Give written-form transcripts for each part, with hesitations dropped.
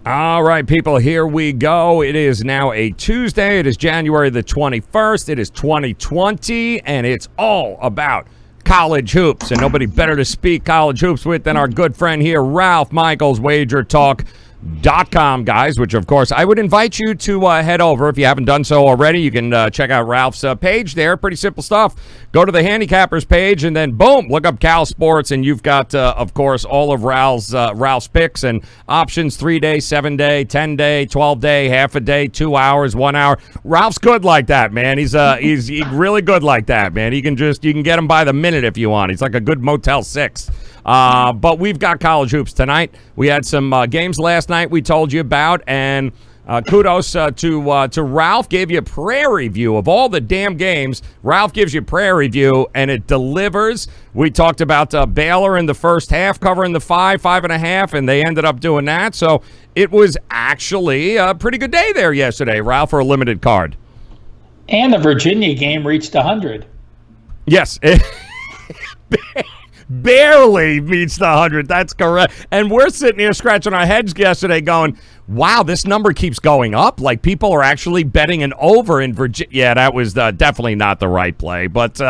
All right, people, here we go. It is now a Tuesday. It is January the 21st. It is 2020, and it's all about college hoops. And nobody better to speak college hoops with than our good friend here, Ralph Michaels, WagerTalk.com, guys, which, of course, I would invite you to head over. If you haven't done so already, you can check out Ralph's page there. Pretty simple stuff. Go to the handicappers page, and then, boom, look up Cal Sports, and you've got, of course, all of Ralph's picks and options, 3-day, 7-day, 10-day, 12-day, half a day, 2 hours, 1 hour. Ralph's good like that, man. He's really good like that, man. You can get him by the minute if you want. He's like a good Motel 6. But we've got college hoops tonight. We had some games last night we told you about, and kudos to Ralph. Gave you a prairie view of all the damn games. Ralph gives you a prairie view, and it delivers. We talked about Baylor in the first half, covering the 5.5, and they ended up doing that. So it was actually a pretty good day there yesterday, Ralph, for a limited card. And the Virginia game reached 100. Yes. Barely meets the 100. That's correct. And we're sitting here scratching our heads yesterday going, wow, this number keeps going up. Like, people are actually betting an over in Virginia. Yeah, that was definitely not the right play. But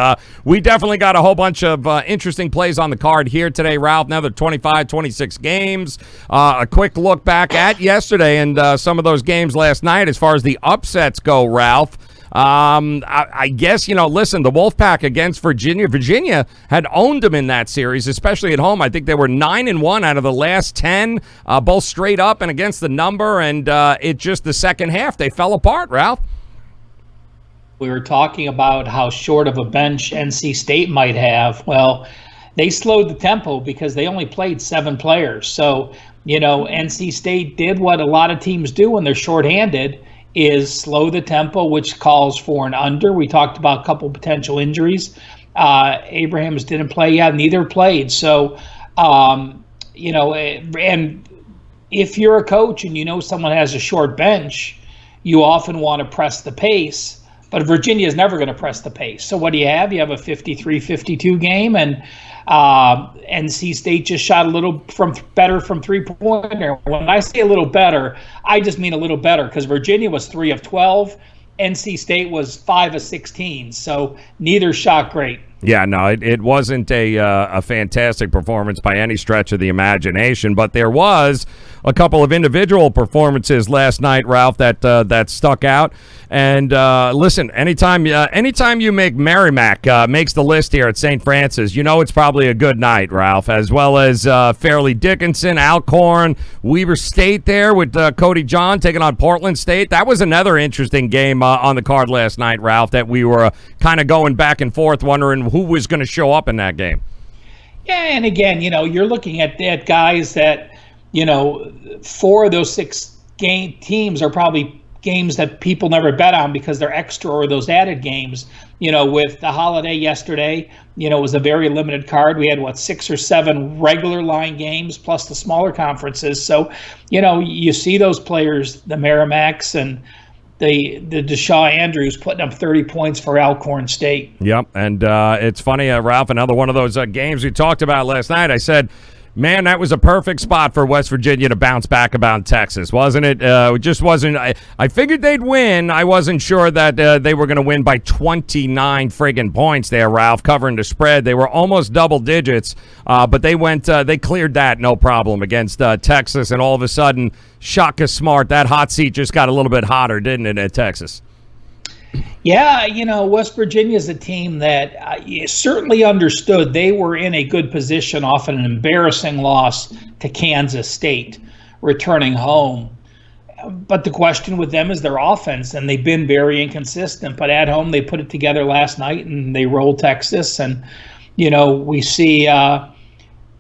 we definitely got a whole bunch of interesting plays on the card here today, Ralph. Another 25, 26 games. A quick look back at yesterday and some of those games last night as far as the upsets go, Ralph. I guess, listen, the Wolfpack against Virginia. Virginia had owned them in that series, especially at home. I think they were 9-1 out of the last 10, both straight up and against the number. And it just the second half, they fell apart, Ralph. We were talking about how short of a bench NC State might have. Well, they slowed the tempo because they only played 7 players. So, NC State did what a lot of teams do when they're shorthanded, is slow the tempo, which calls for an under. We talked about a couple potential injuries. Abrahams didn't play. Yeah, neither played. So, and if you're a coach and someone has a short bench, you often want to press the pace. But Virginia is never going to press the pace. So what do you have? You have a 53-52 game, and NC State just shot a little better from three-pointer. When I say a little better, I just mean a little better because Virginia was 3 of 12. NC State was 5 of 16. So neither shot great. Yeah, no, it wasn't a fantastic performance by any stretch of the imagination, but there was a couple of individual performances last night, Ralph, that stuck out. And listen, anytime you make Merrimack makes the list here at St. Francis, it's probably a good night, Ralph, as well as Fairleigh Dickinson, Alcorn, Weber State there with Cody John taking on Portland State. That was another interesting game on the card last night, Ralph, that we were kind of going back and forth wondering who was going to show up in that game. Yeah, and again, you're looking at guys that, 4 of those 6 teams are probably games that people never bet on because they're extra or those added games. With the holiday yesterday, it was a very limited card. We had 6 or 7 regular line games plus the smaller conferences. So, you see those players, the Merrimacks and the Deshaw Andrews putting up 30 points for Alcorn State. Yep, and it's funny, Ralph, another one of those games we talked about last night. I said, man, that was a perfect spot for West Virginia to bounce back about Texas, wasn't it? It just wasn't. I figured they'd win. I wasn't sure that they were going to win by 29 friggin' points there, Ralph, covering the spread. They were almost double digits, but they cleared that no problem against Texas, and all of a sudden, Shaka Smart, that hot seat just got a little bit hotter, didn't it, at Texas? Yeah, West Virginia is a team that certainly understood they were in a good position off an embarrassing loss to Kansas State, returning home. But the question with them is their offense, and they've been very inconsistent. But at home, they put it together last night, and they rolled Texas. And, we see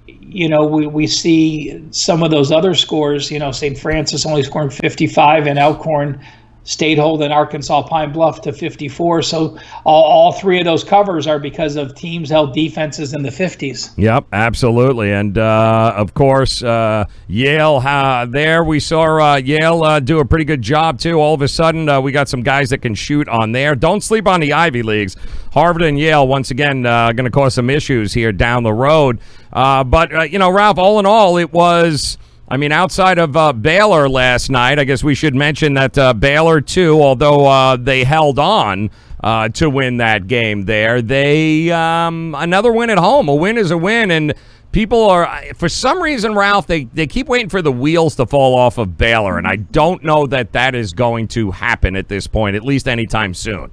we see some of those other scores, St. Francis only scoring 55 and Alcorn State holding Arkansas Pine Bluff to 54. So all 3 of those covers are because of teams held defenses in the 50s. Yep, absolutely. And, of course, Yale, there we saw Yale do a pretty good job, too. All of a sudden, we got some guys that can shoot on there. Don't sleep on the Ivy Leagues. Harvard and Yale, once again, going to cause some issues here down the road. But Ralph, all in all, it was I mean, outside of Baylor last night, I guess we should mention that Baylor, too, although they held on to win that game there, they another win at home. A win is a win, and people are, for some reason, Ralph, they keep waiting for the wheels to fall off of Baylor, and I don't know that is going to happen at this point, at least anytime soon.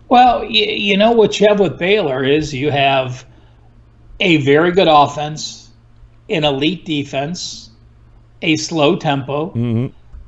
Well, you know what you have with Baylor is you have a very good offense, an elite defense, a slow tempo,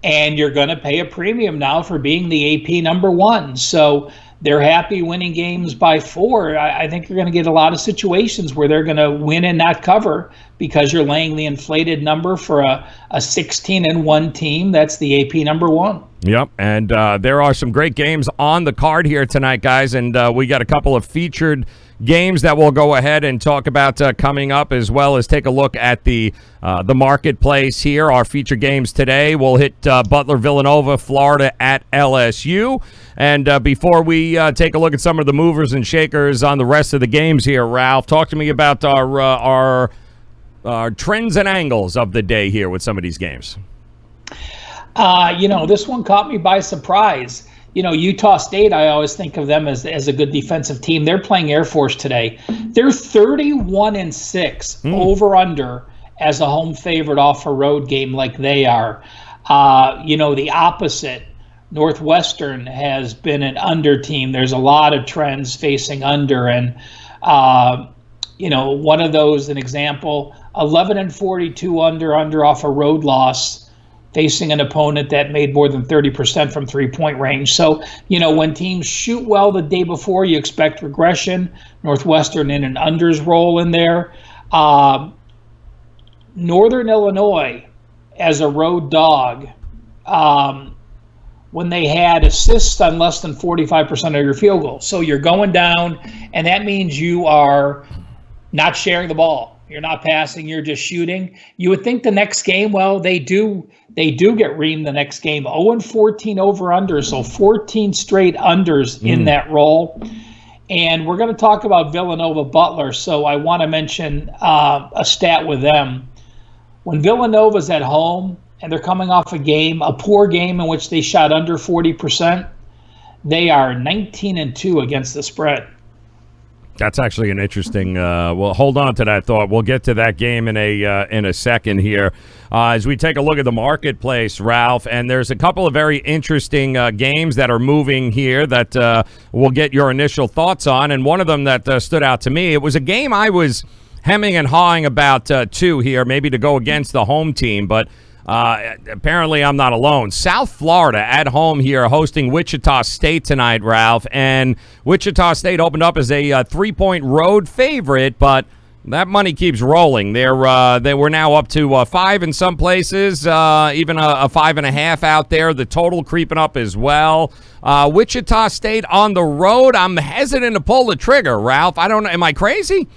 and you're going to pay a premium now for being the AP number one. So they're happy winning games by 4. I think you're going to get a lot of situations where they're going to win and not cover because you're laying the inflated number for a 16-1 team. That's the AP number one. Yep, and there are some great games on the card here tonight, guys, and we got a couple of featured games that we'll go ahead and talk about coming up, as well as take a look at the marketplace here. Our feature games today, we'll hit Butler, Villanova, Florida at LSU. And before we take a look at some of the movers and shakers on the rest of the games here, Ralph, talk to me about our trends and angles of the day here with some of these games. This one caught me by surprise. Utah State, I always think of them as a good defensive team. They're playing Air Force today. They're 31-6 over under as a home favorite off a road game like they are. The opposite, Northwestern has been an under team. There's a lot of trends facing under, and one of those, an example, 11-42 under off a road loss, facing an opponent that made more than 30% from three-point range. So, when teams shoot well the day before, you expect regression. Northwestern in an unders role in there. Northern Illinois as a road dog, when they had assists on less than 45% of your field goals. So you're going down, and that means you are not sharing the ball. You're not passing, you're just shooting. You would think the next game, well, they do get reamed the next game. 0-14 over-under, so 14 straight unders in that role. And we're going to talk about Villanova Butler, so I want to mention a stat with them. When Villanova's at home and they're coming off a poor game in which they shot under 40%, they are 19-2 against the spread. That's actually an interesting. Well, hold on to that thought. We'll get to that game in a second here, as we take a look at the marketplace, Ralph. And there's a couple of very interesting games that are moving here that we'll get your initial thoughts on. And one of them that stood out to me, it was a game I was hemming and hawing about too here, maybe to go against the home team, but. Apparently I'm not alone. South Florida at home here hosting Wichita State tonight, Ralph. And Wichita State opened up as a 3-point road favorite, but that money keeps rolling. They were now up to 5 in some places, even a 5.5 out there. The total creeping up as well. Wichita State on the road. I'm hesitant to pull the trigger, Ralph. I don't know. Am I crazy?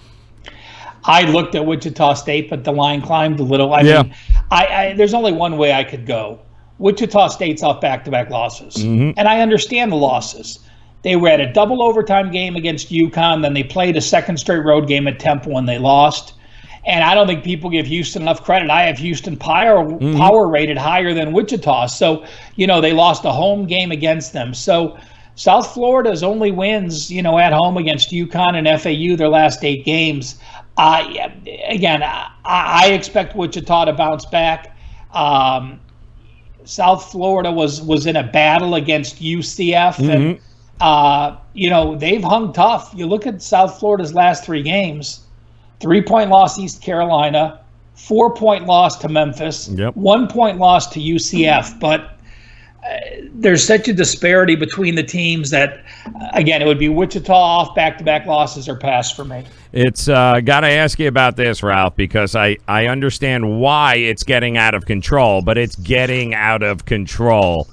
I looked at Wichita State, but the line climbed a little. I mean, there's only one way I could go. Wichita State's off back-to-back losses. And I understand the losses. They were at a double overtime game against UConn, then they played a second straight road game at Temple when they lost. And I don't think people give Houston enough credit. I have Houston power rated higher than Wichita. So, they lost a home game against them. So South Florida's only wins, at home against UConn and FAU their last 8 games. I expect Wichita to bounce back. South Florida was in a battle against UCF, and they've hung tough. You look at South Florida's last 3 games: 3-point loss to East Carolina, 4-point loss to Memphis, 1-point loss to UCF. But there's such a disparity between the teams that, again, it would be Wichita off back-to-back losses or pass for me. It's got to ask you about this, Ralph, because I understand why it's getting out of control, but it's getting out of control.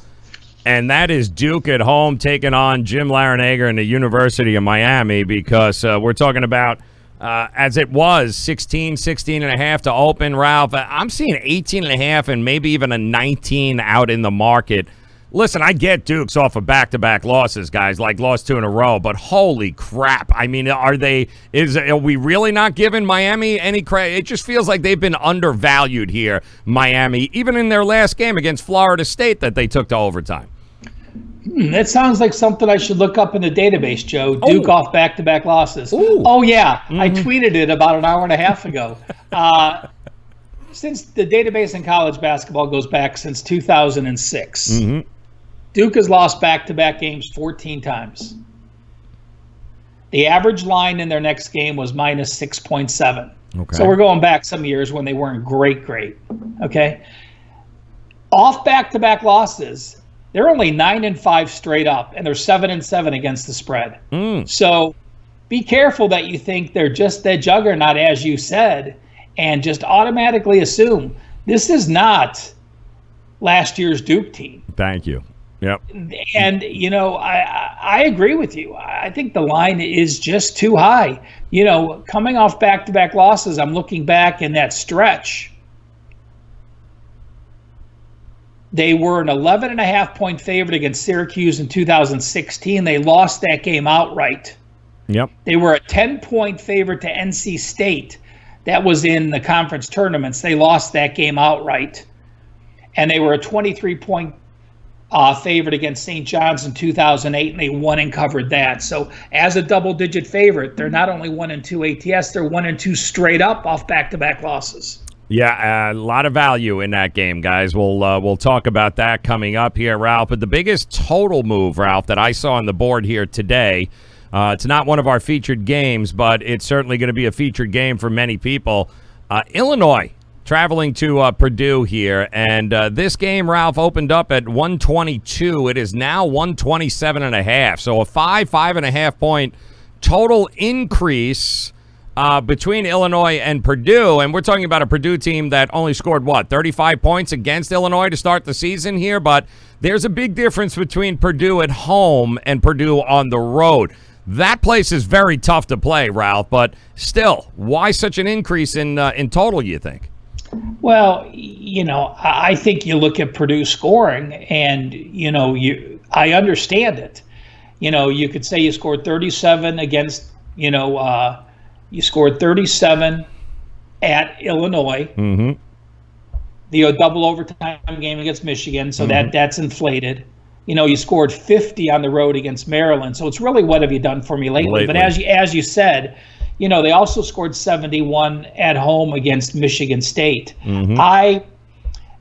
And that is Duke at home taking on Jim Larranaga and the University of Miami, because we're talking about, as it was, 16.5 to open, Ralph. I'm seeing 18.5 and maybe even a 19 out in the market. Listen, I get Duke's off of back-to-back losses, guys, like lost 2 in a row, but holy crap. I mean, are we really not giving Miami any credit? It just feels like they've been undervalued here, Miami, even in their last game against Florida State that they took to overtime. That sounds like something I should look up in the database, Joe. Duke off back-to-back losses. Ooh. Oh, yeah. I tweeted it about an hour and a half ago. Since the database in college basketball goes back since 2006, Duke has lost back-to-back games 14 times. The average line in their next game was minus 6.7. Okay. So we're going back some years when they weren't great. Okay. Off back-to-back losses, they're only 9-5 straight up, and they're 7-7 against the spread. So be careful that you think they're just that juggernaut, as you said, and just automatically assume this is not last year's Duke team. Thank you. Yep. And, I agree with you. I think the line is just too high. Coming off back-to-back losses, I'm looking back in that stretch. They were an 11.5-point favorite against Syracuse in 2016. They lost that game outright. Yep. They were a 10-point favorite to NC State. That was in the conference tournaments. They lost that game outright. And they were a 23-point favorite against St. John's in 2008, and they won and covered that. So as a double-digit favorite, they're not only 1-2 ATS, they're 1-2 straight up off back-to-back losses. Yeah, a lot of value in that game, guys. We'll talk about that coming up here, Ralph. But the biggest total move, Ralph, that I saw on the board here today, it's not one of our featured games, but it's certainly going to be a featured game for many people. Illinois traveling to Purdue here, and this game, Ralph, opened up at 122. It is now 127.5. So a 5.5 point total increase between Illinois and Purdue, and we're talking about a Purdue team that only scored, 35 points against Illinois to start the season here, but there's a big difference between Purdue at home and Purdue on the road. That place is very tough to play, Ralph, but still, why such an increase in total, you think? Well, I think you look at Purdue scoring, and, I understand it. You could say you scored 37 against, you scored 37 at Illinois. The double overtime game against Michigan, so that's inflated. You scored 50 on the road against Maryland. So it's really, what have you done for me lately? But as you said, they also scored 71 at home against Michigan State.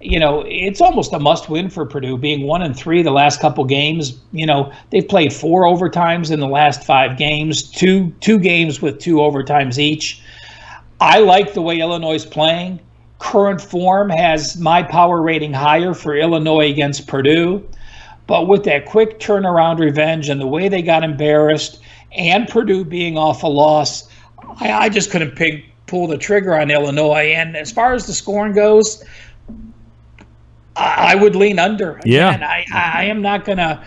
It's almost a must-win for Purdue, being 1-3 the last couple games. They've played 4 overtimes in the last 5 games, two games with 2 overtimes each. I like the way Illinois is playing. Current form has my power rating higher for Illinois against Purdue. But with that quick turnaround revenge and the way they got embarrassed, and Purdue being off a loss, I just couldn't pull the trigger on Illinois. And as far as the scoring goes, I would lean under. Yeah. And I am not going to,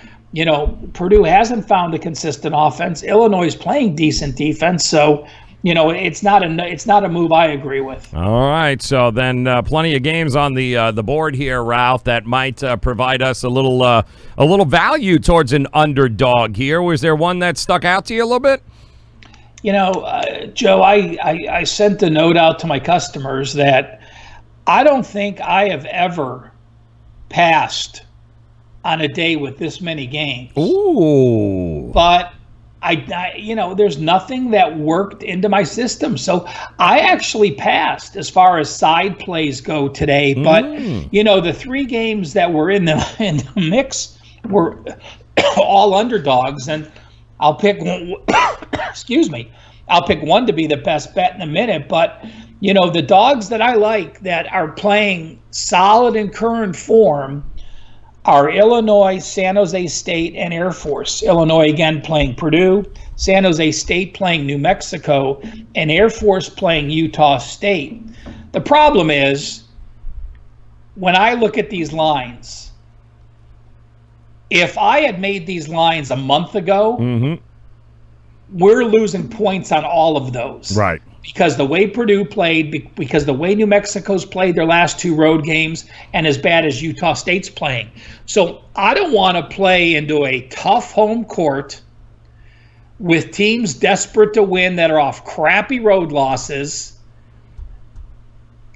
Purdue hasn't found a consistent offense. Illinois is playing decent defense. So, it's not a move I agree with. All right. So then plenty of games on the board here, Ralph, that might provide us a little value towards an underdog here. Was there one that stuck out to you a little bit? Joe, I sent a note out to my customers that I don't think I have ever passed on a day with this many games. Ooh. But there's nothing that worked into my system. So I actually passed as far as side plays go today. But, the 3 games that were in the mix were all underdogs. And I'll pick one, excuse me, I'll pick one to be the best bet in a minute. But, the dogs that I like that are playing solid in current form are Illinois, San Jose State, and Air Force. Illinois, again, playing Purdue. San Jose State playing New Mexico. And Air Force playing Utah State. The problem is, when I look at these lines, if I had made these lines a month ago, we're losing points on all of those. Right. because the way Purdue played, because the way New Mexico's played their last 2 road games, and as bad as Utah State's playing. So I don't want to play into a tough home court with teams desperate to win that are off crappy road losses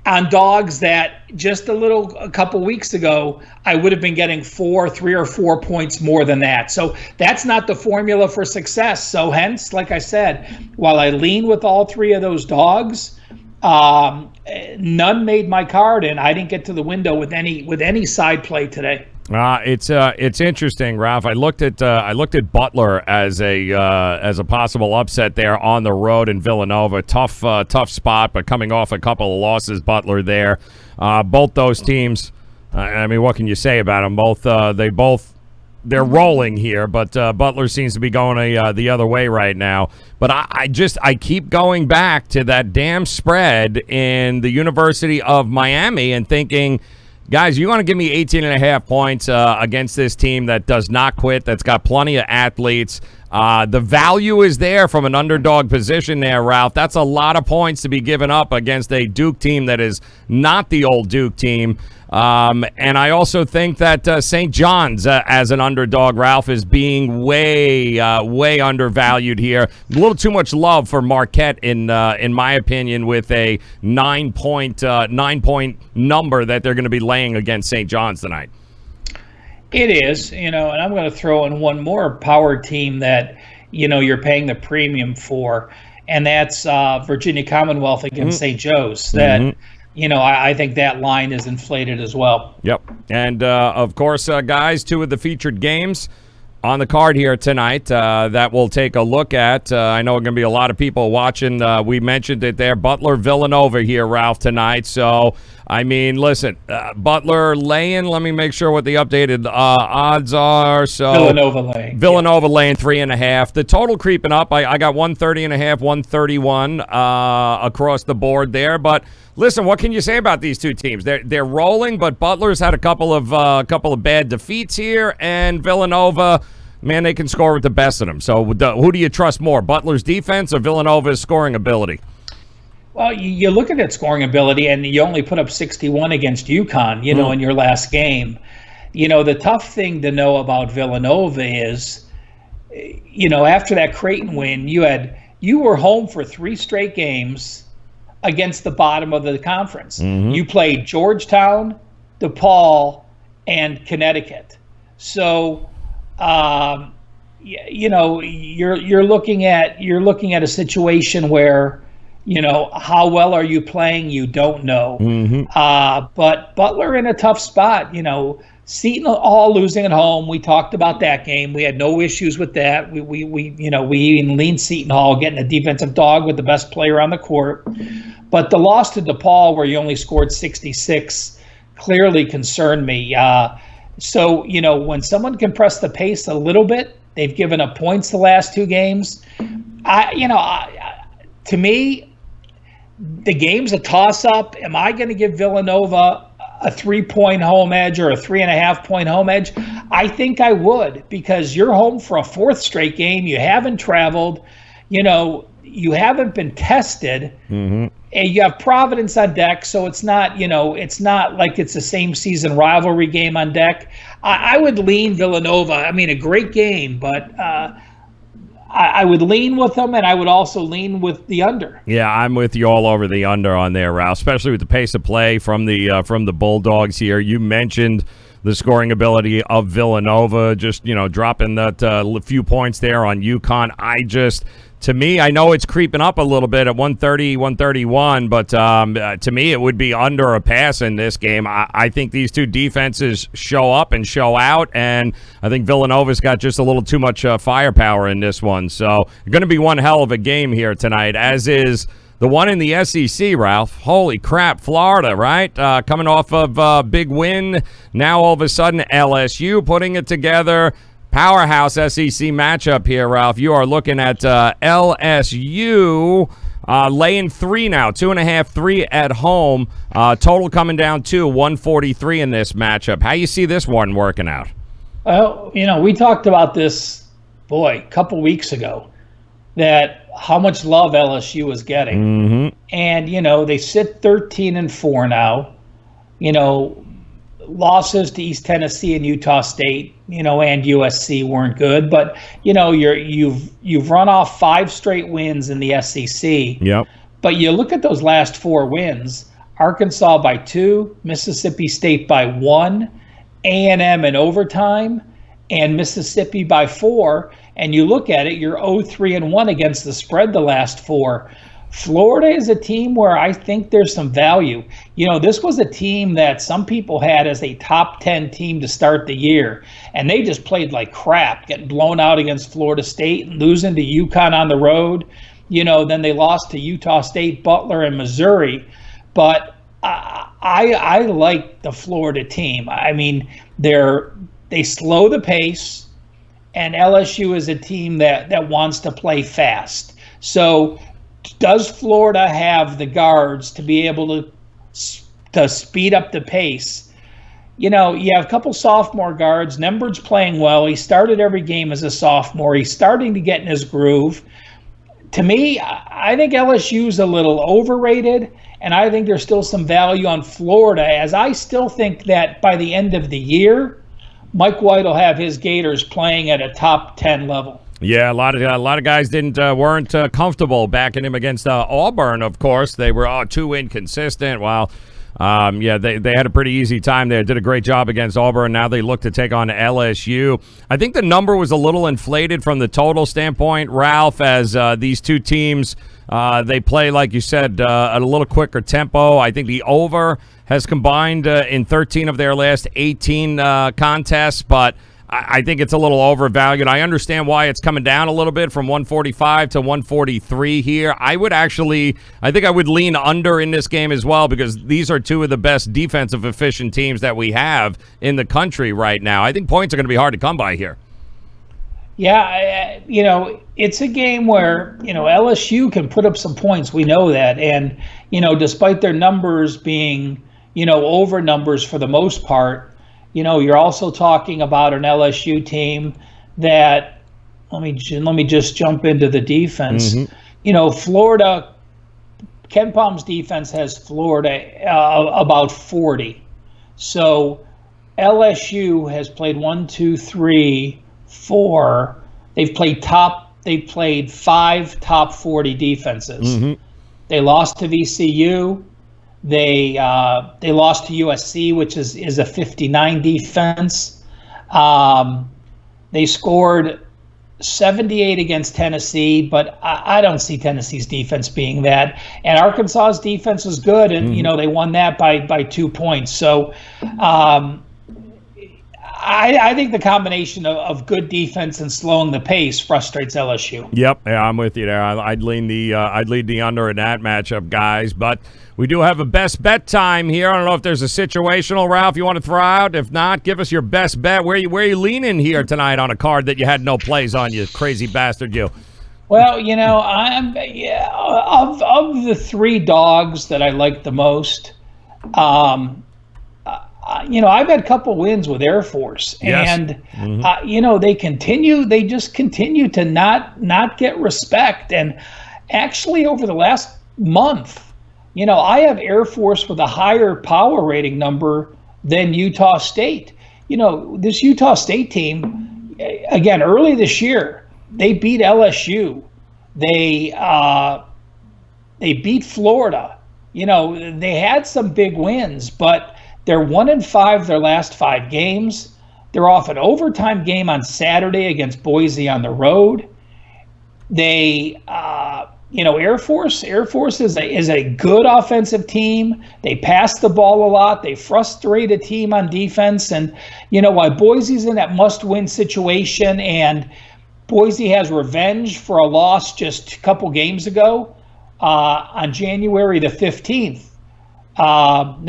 on dogs that just a couple weeks ago, I would have been getting 3 or 4 points more than that. So that's not the formula for success. So hence, like I said, while I lean with all 3 of those dogs, none made my card, and I didn't get to the window with any side play today. It's interesting, Ralph. I looked at Butler as a possible upset there on the road in Villanova. Tough spot, but coming off a couple of losses, Butler there. Both those teams. I mean, what can you say about them? They're rolling here, but Butler seems to be going the other way right now. But I keep going back to that damn spread in the University of Miami and thinking, guys, you want to give me 18.5 points against this team that does not quit, that's got plenty of athletes. The value is there from an underdog position there, Ralph. That's a lot of points to be given up against a Duke team that is not the old Duke team. And I also think that St. John's as an underdog, Ralph, is being way undervalued here. A little too much love for Marquette, in my opinion, with a 9-point number that they're going to be laying against St. John's tonight. It is, and I'm going to throw in one more power team that, you're paying the premium for, and that's Virginia Commonwealth against St. Joe's. That, I think that line is inflated as well. Yep. And, of course, guys, 2 of the featured games on the card here tonight that we'll take a look at. I know there are going to be a lot of people watching. We mentioned it there. Butler-Villanova here, Ralph, tonight. So, I mean, listen, Butler laying. Let me make sure what the updated odds are. So Villanova laying 3.5. The total creeping up. I got 130.5, 131 across the board there. But listen, what can you say about these 2 teams? They're rolling, but Butler's had a couple of bad defeats here, and Villanova, man, they can score with the best of them. So who do you trust more, Butler's defense or Villanova's scoring ability? Well, you look at that scoring ability, and you only put up 61 against UConn, in your last game. The tough thing to know about Villanova is, after that Creighton win, you were home for 3 straight games against the bottom of the conference. You played Georgetown, DePaul, and Connecticut. So, you're looking at a situation where, how well are you playing? You don't know. But Butler in a tough spot. Seton Hall losing at home. We talked about that game. We had no issues with that. We even leaned Seton Hall getting a defensive dog with the best player on the court. But the loss to DePaul, where you only scored 66, clearly concerned me. So when someone can press the pace a little bit, they've given up points the last 2 games. To me, the game's a toss-up. Am I going to give Villanova a 3-point home edge or a 3.5-point home edge? I think I would, because you're home for a 4th straight game. You haven't traveled. You haven't been tested. And you have Providence on deck, so it's not like it's the same season rivalry game on deck. I would lean Villanova. I mean, a great game, but I would lean with them, and I would also lean with the under. Yeah, I'm with you all over the under on there, Ralph, especially with the pace of play from the Bulldogs here. You mentioned the scoring ability of Villanova, just, dropping that few points there on UConn. To me, I know it's creeping up a little bit at 130, 131, but to me, it would be under a pass in this game. I think these 2 defenses show up and show out, and I think Villanova's got just a little too much firepower in this one. So it's going to be one hell of a game here tonight, as is the one in the SEC, Ralph. Holy crap, Florida, right? Coming off of a big win. Now all of a sudden, LSU putting it together. Powerhouse SEC matchup here, Ralph. You are looking at LSU laying 3 now, 2.5, 3 at home. Total coming down to 143 in this matchup. How you see this one working out? Well, we talked about this, a couple weeks ago. that how much love LSU was getting. Mm-hmm. And, they sit 13-4 now. Losses to East Tennessee and Utah State, and USC weren't good. But, you've run off 5 straight wins in the SEC. Yep. But you look at those last 4 wins, Arkansas by 2, Mississippi State by 1, A&M in overtime, and Mississippi by 4. And you look at it, you're 0-3-1 against the spread the last 4. Florida is a team where I think there's some value. This was a team that some people had as a top 10 team to start the year, and they just played like crap, getting blown out against Florida State and losing to UConn on the road. Then they lost to Utah State, Butler, and Missouri. But I like the Florida team. I mean, they slow the pace, and LSU is a team that wants to play fast. So does Florida have the guards to be able to speed up the pace? You have a couple sophomore guards. Nembert's playing well. He started every game as a sophomore. He's starting to get in his groove. To me, I think LSU's a little overrated, and I think there's still some value on Florida, as I still think that by the end of the year, Mike White will have his Gators playing at a top 10 level. Yeah, a lot of guys weren't comfortable backing him against Auburn. Of course, they were too inconsistent. Well, they had a pretty easy time there. Did a great job against Auburn. Now they look to take on LSU. I think the number was a little inflated from the total standpoint, Ralph, as these two teams they play, like you said, at a little quicker tempo. I think the over has combined in 13 of their last 18 contests, but I think it's a little overvalued. I understand why it's coming down a little bit from 145 to 143 here. I think I would lean under in this game as well, because these are two of the best defensive efficient teams that we have in the country right now. I think points are going to be hard to come by here. Yeah, it's a game where, LSU can put up some points. We know that. And, despite their numbers being, over numbers for the most part, you're also talking about an LSU team that, let me just jump into the defense. Mm-hmm. Florida, Ken Palm's defense has Florida about 40. So LSU has played 1, 2, 3, 4. They've played 5 top 40 defenses. Mm-hmm. They lost to VCU. They lost to USC, which is a 59 defense. They scored 78 against Tennessee, but I don't see Tennessee's defense being that. And Arkansas's defense was good, and they won that by 2 points. So I think the combination of good defense and slowing the pace frustrates LSU. Yep, yeah, I'm with you there. I'd lean the under in that matchup, guys. But we do have a best bet time here. I don't know if there's a situational, Ralph, you want to throw out. If not, give us your best bet. Where you leaning here tonight on a card that you had no plays on, you crazy bastard, you? Well, I'm of the 3 dogs that I like the most. I've had a couple wins with Air Force, and they just continue to not get respect. And actually, over the last month, I have Air Force with a higher power rating number than Utah State. This Utah State team, again, early this year, they beat LSU. They beat Florida. They had some big wins, but they're 1-5 their last 5 games. They're off an overtime game on Saturday against Boise on the road. They, Air Force is a good offensive team. They pass the ball a lot. They frustrate a team on defense. And, while Boise's in that must-win situation, and Boise has revenge for a loss just a couple games ago on January the 15th. On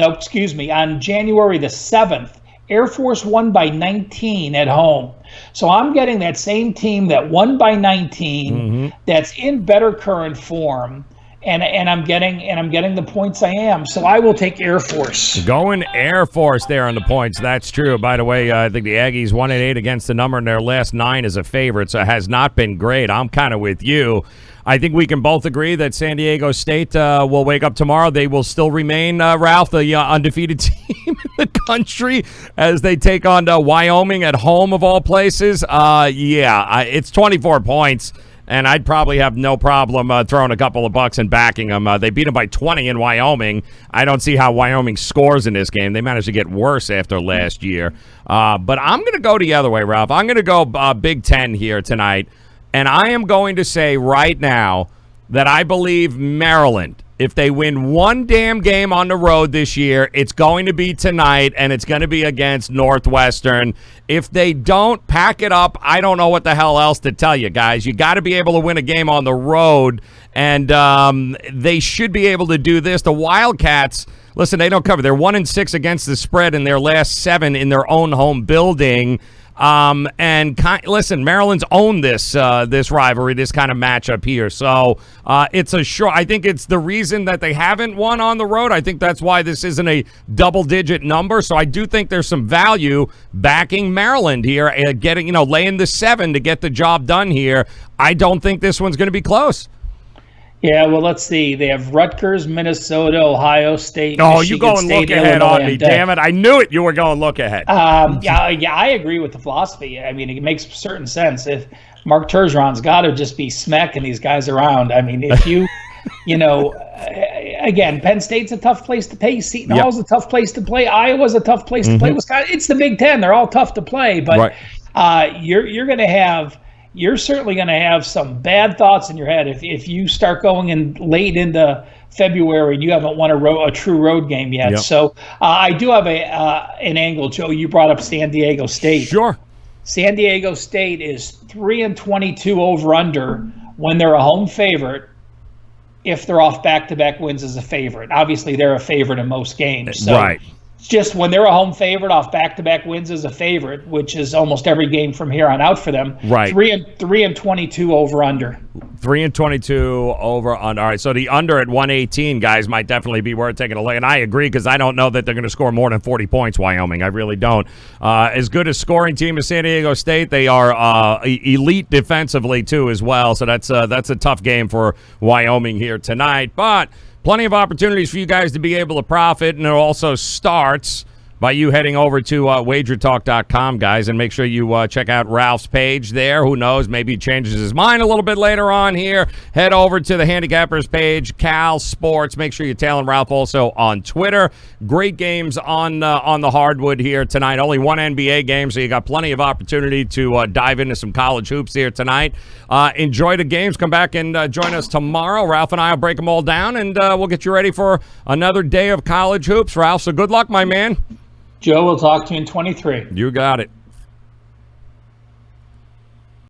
January the 7th, Air Force won by 19 at home. So I'm getting that same team that won by 19, that's in better current form, and I'm getting the points I am. So I will take Air Force. Going Air Force there on the points. That's true. By the way, I think the Aggies 1-8 against the number in their last 9 as a favorite, so it has not been great. I'm kind of with you. I think we can both agree that San Diego State will wake up tomorrow. They will still remain, Ralph, the undefeated team in the country as they take on Wyoming at home of all places. It's 24 points. And I'd probably have no problem throwing a couple of bucks and backing them. They beat them by 20 in Wyoming. I don't see how Wyoming scores in this game. They managed to get worse after last year. But I'm going to go the other way, Ralph. I'm going to go Big Ten here tonight. And I am going to say right now that I believe Maryland, if they win one damn game on the road this year, it's going to be tonight, and it's going to be against Northwestern. If they don't pack it up, I don't know what the hell else to tell you, guys. You got to be able to win a game on the road, and they should be able to do this. The Wildcats, listen, they don't cover. They're 1-6 against the spread in their last 7 in their own home building. Listen, Maryland's owned this rivalry, this kind of matchup here. So it's a short. I think it's the reason that they haven't won on the road. I think that's why this isn't a double-digit number. So I do think there's some value backing Maryland here, laying the 7 to get the job done here. I don't think this one's going to be close. Yeah, well, let's see. They have Rutgers, Minnesota, Ohio State. Oh, Michigan you go and State, look ahead Illinois, on me, damn it. I knew it. You were going look ahead. I agree with the philosophy. I mean, it makes certain sense. If Mark Turgeon's got to just be smacking these guys around. I mean, if you, again, Penn State's a tough place to play. Seton Hall's a tough place to play. Iowa's a tough place to play. Wisconsin, it's the Big Ten. They're all tough to play. But you're certainly going to have some bad thoughts in your head if you start going in late into February and you haven't won a true road game yet. Yep. So I do have an angle, Joe. You brought up San Diego State. Sure. San Diego State is 3-22 over under when they're a home favorite. If they're off back-to-back wins as a favorite, obviously they're a favorite in most games. So right. Just when they're a home favorite off back-to-back wins as a favorite, which is almost every game from here on out for them. Right. 3-22 over under. 3-22 over under. All right, so the under at 118, guys, might definitely be worth taking a look. And I agree because I don't know that they're going to score more than 40 points, Wyoming. I really don't. As good a scoring team as San Diego State, they are elite defensively too as well. So that's a tough game for Wyoming here tonight. But plenty of opportunities for you guys to be able to profit, and it also starts by you heading over to WagerTalk.com, guys, and make sure you check out Ralph's page there. Who knows? Maybe he changes his mind a little bit later on here. Head over to the handicappers page, Cal Sports. Make sure you're tailing Ralph also on Twitter. Great games on the hardwood here tonight. Only one NBA game, so you got plenty of opportunity to dive into some college hoops here tonight. Enjoy the games. Come back and join us tomorrow. Ralph and I will break them all down, and we'll get you ready for another day of college hoops, Ralph. So good luck, my man. Joe, we'll talk to you in 23. You got it.